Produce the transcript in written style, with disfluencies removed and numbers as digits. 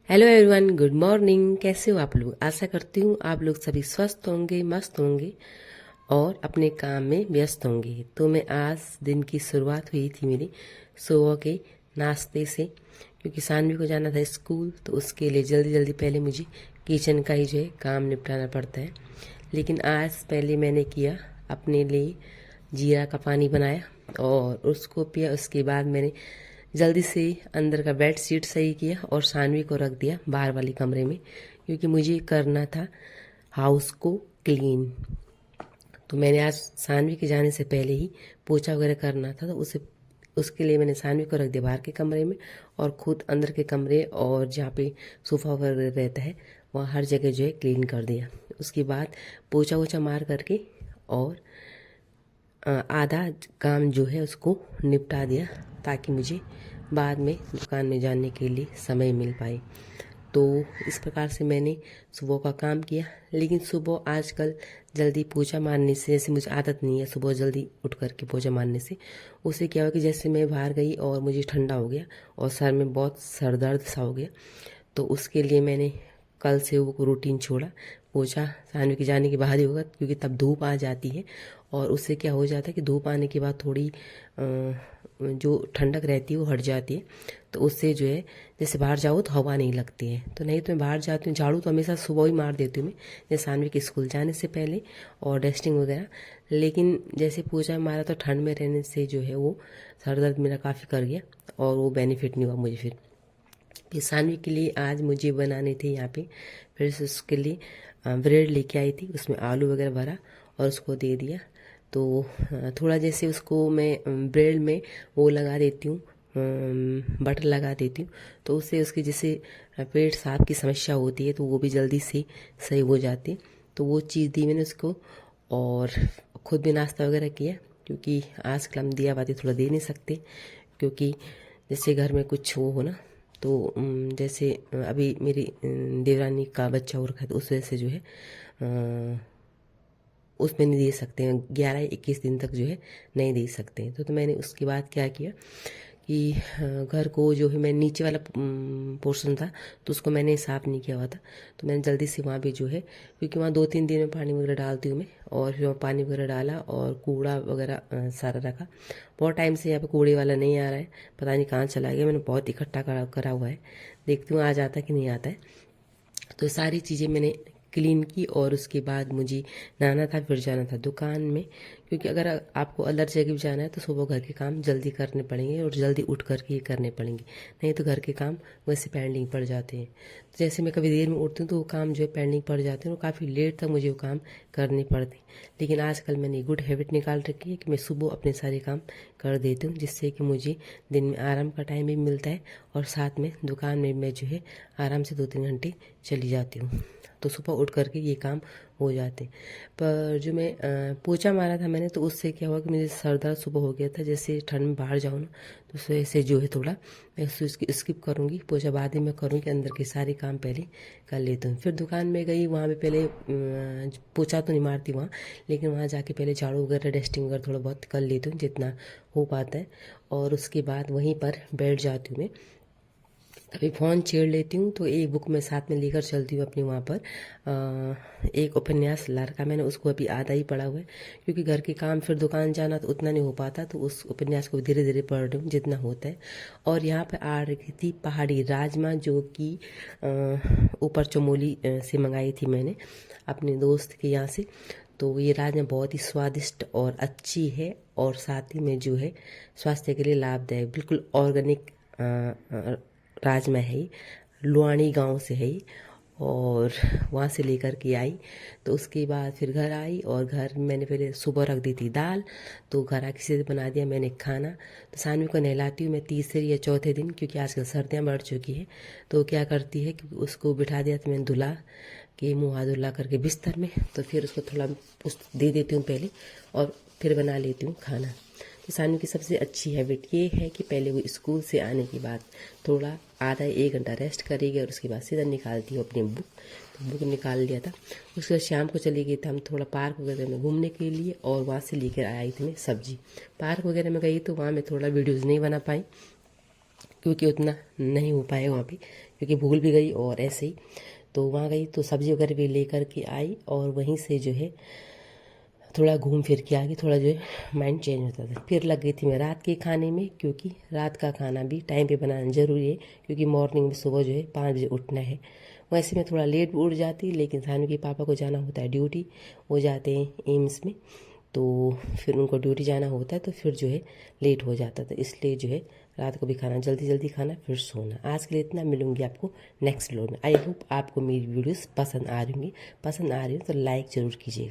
Hello everyone, good morning. कैसे हो आप लोग? आशा करती हूँ आप लोग सभी स्वस्थ होंगे, मस्त होंगे और अपने काम में व्यस्त होंगे। तो मैं आज दिन की शुरुआत हुई थी मेरी सुबह के नाश्ते से, क्योंकि सानवी को जाना था स्कूल, तो उसके लिए जल्दी जल्दी पहले मुझे किचन का ही जो है काम निपटाना पड़ता है। लेकिन आज पहले मैंने किया अपने लिए जीरा का पानी बनाया और उसको पिया। उसके बाद मैंने जल्दी से अंदर का बेड शीट सही किया और सानवी को रख दिया बाहर वाले कमरे में, क्योंकि मुझे करना था हाउस को क्लीन। तो मैंने आज सानवी के जाने से पहले ही पोछा वगैरह करना था, तो उसके लिए मैंने सानवी को रख दिया बाहर के कमरे में और खुद अंदर के कमरे और जहाँ पे सोफ़ा वगैरह रहता है वहाँ हर जगह जो है क्लीन कर दिया। उसके बाद पोछा वोछा मार करके और आधा काम जो है उसको निपटा दिया, ताकि मुझे बाद में दुकान में जाने के लिए समय मिल पाए। तो इस प्रकार से मैंने सुबह का काम किया। लेकिन सुबह आजकल जल्दी पोछा मारने से, जैसे मुझे आदत नहीं है सुबह जल्दी उठ करके पोछा मारने से, उससे क्या हुआ कि जैसे मैं बाहर गई और मुझे ठंडा हो गया और सर में बहुत सर दर्द सा हो गया, तो उसके लिए मैंने कल से वो रूटीन छोड़ा। पोछा सानवी के जाने के बाद ही होगा, क्योंकि तब धूप आ जाती है और उससे क्या हो जाता है कि धूप आने के बाद थोड़ी जो ठंडक रहती है वो हट जाती है। तो उससे जो है जैसे बाहर जाओ तो हवा नहीं लगती है। तो नहीं तो मैं बाहर जाती हूँ, झाड़ू तो हमेशा सुबह ही मार देती हूँ मैं, जैसे सानवी के स्कूल जाने से पहले और डस्टिंग वगैरह। लेकिन जैसे पोछा मारा तो ठंड में रहने से जो है वो सर दर्द मेरा काफ़ी कर गया और वो बेनिफिट नहीं हुआ मुझे। फिर सानवी के लिए आज मुझे बनाने थे यहाँ पे, फिर से उसके लिए ब्रेड लेके आई थी, उसमें आलू वगैरह भरा और उसको दे दिया। तो थोड़ा जैसे उसको मैं ब्रेड में वो लगा देती हूँ, बटर लगा देती हूँ, तो उससे उसकी जैसे पेट साफ की समस्या होती है तो वो भी जल्दी से सही हो जाती है। तो वो चीज़ दी मैंने उसको और खुद भी नाश्ता वगैरह किया, क्योंकि आजकल हम दिया बाती थोड़ा दे नहीं सकते, क्योंकि जैसे घर में कुछ वो हो ना, तो जैसे अभी मेरी देवरानी का बच्चा हो रखा है, तो उस वजह से जो है उसमें नहीं दे सकते हैं, 11-21 दिन तक जो है नहीं दे सकते हैं। तो मैंने उसके बाद क्या किया कि घर को जो है मैं नीचे वाला पोर्शन था तो उसको मैंने साफ़ नहीं किया हुआ था, तो मैंने जल्दी से वहाँ भी जो है, क्योंकि वहाँ 2-3 दिन में पानी वगैरह डालती हूँ मैं, और फिर वहाँ पानी वगैरह डाला और कूड़ा वगैरह सारा रखा। बहुत टाइम से यहाँ पे कूड़े वाला नहीं आ रहा है, पता नहीं कहाँ चला गया। मैंने बहुत इकट्ठा करा हुआ है, देखती हूँ आ जाता है कि नहीं आता है। तो सारी चीज़ें मैंने क्लीन की और उसके बाद मुझे नहाना था, फिर जाना था दुकान में, क्योंकि अगर आपको अलग जगह भी जाना है तो सुबह घर के काम जल्दी करने पड़ेंगे और जल्दी उठ करके ही करने पड़ेंगे, नहीं तो घर के काम वैसे पेंडिंग पड़ जाते हैं। तो जैसे मैं कभी देर में उठती हूँ तो वो काम जो है पेंडिंग पड़ जाते हैं और काफ़ी लेट तक मुझे वो काम करने पड़ते हैं। लेकिन आजकल मैंने गुड हैबिट निकाल रखी है कि मैं सुबह अपने सारे काम कर देती हूँ, जिससे कि मुझे दिन में आराम का टाइम भी मिलता है और साथ में दुकान में मैं जो है आराम से 2-3 घंटे चली जाती हूँ। तो सुबह उठ करके ये काम हो जाते। पर जो मैं पोछा मारा था मैंने, तो उससे क्या हुआ कि मुझे सर दर्द सुबह हो गया था। जैसे ठंड में बाहर जाऊँ ना, तो उस वजह से जो है थोड़ा मैं उसको स्किप करूँगी, पोछा बाद में मैं करूँगी, अंदर के सारे काम पहले कर लेती हूँ। फिर दुकान में गई, वहाँ पे पहले पोछा तो नहीं मारती वहाँ, लेकिन वहाँ जाके पहले झाड़ू वगैरह डस्टिंग वगैरह थोड़ा बहुत कर लेती हूँ जितना हो पाता है, और उसके बाद वहीं पर बैठ जाती हूँ मैं। कभी फ़ोन छेड़ लेती हूँ तो एक बुक मैं साथ में लेकर चलती हूँ अपनी वहाँ पर। एक उपन्यास ला रखा मैंने, उसको अभी आधा ही पढ़ा हुआ है, क्योंकि घर के काम फिर दुकान जाना तो उतना नहीं हो पाता, तो उस उपन्यास को धीरे धीरे पढ़ रही हूँ जितना होता है। और यहाँ पर आ रही थी पहाड़ी राजमा, जो कि ऊपर चमोली से मंगाई थी मैंने अपने दोस्त के यहाँ से। तो ये राजमा बहुत ही स्वादिष्ट और अच्छी है, और साथ ही में जो है स्वास्थ्य के लिए लाभदायक, बिल्कुल ऑर्गेनिक राजमा है ये, लुआनी गांव से है ये। और वहाँ से लेकर के आई, तो उसके बाद फिर घर आई और घर में मैंने पहले सुबह रख दी थी दाल, तो घर आके सीधे बना दिया मैंने खाना। तो सानवी को नहलाती हूँ मैं तीसरे या चौथे दिन, क्योंकि आजकल सर्दियाँ बढ़ चुकी है। तो क्या करती है कि उसको बिठा दिया, तो मैंने धुला के मुँह हाथ धुला करके बिस्तर में, तो फिर उसको थोड़ा उस दे देती हूँ पहले और फिर बना लेती हूँ खाना। तो सानवी की सबसे अच्छी हैबिट ये है कि पहले वो स्कूल से आने के बाद थोड़ा आधा 1 घंटा रेस्ट करेगी और उसके बाद सीधा निकालती हूँ अपनी बुक। तो बुक निकाल लिया था, उसके बाद शाम को चली गई थी हम थोड़ा पार्क वगैरह में घूमने के लिए, और वहाँ से लेकर आई थी मैं सब्जी। पार्क वगैरह में गई तो वहाँ मैं थोड़ा वीडियोज़ नहीं बना पाई, क्योंकि उतना नहीं हो पाए वहाँ पे, क्योंकि भूल भी गई और ऐसे ही तो वहाँ गई तो सब्जी वगैरह भी लेकर के आई और वहीं से जो है थोड़ा घूम फिर के आ गई, थोड़ा जो है माइंड चेंज होता था। फिर लग गई थी मैं रात के खाने में, क्योंकि रात का खाना भी टाइम पे बनाना ज़रूरी है, क्योंकि मॉर्निंग में सुबह जो है 5 बजे उठना है। वैसे मैं थोड़ा लेट उठ जाती, लेकिन सानू के पापा को जाना होता है ड्यूटी, वो जाते हैं एम्स में, तो फिर उनको ड्यूटी जाना होता है तो फिर जो है लेट हो जाता था, इसलिए जो है रात को भी खाना जल्दी जल्दी खाना फिर सोना। आज के लिए इतना, मिलूंगी आपको नेक्स्ट व्लॉग में। आई होप आपको मेरी वीडियोस पसंद आ रही होंगी, पसंद आ रही हो तो लाइक ज़रूर कीजिएगा।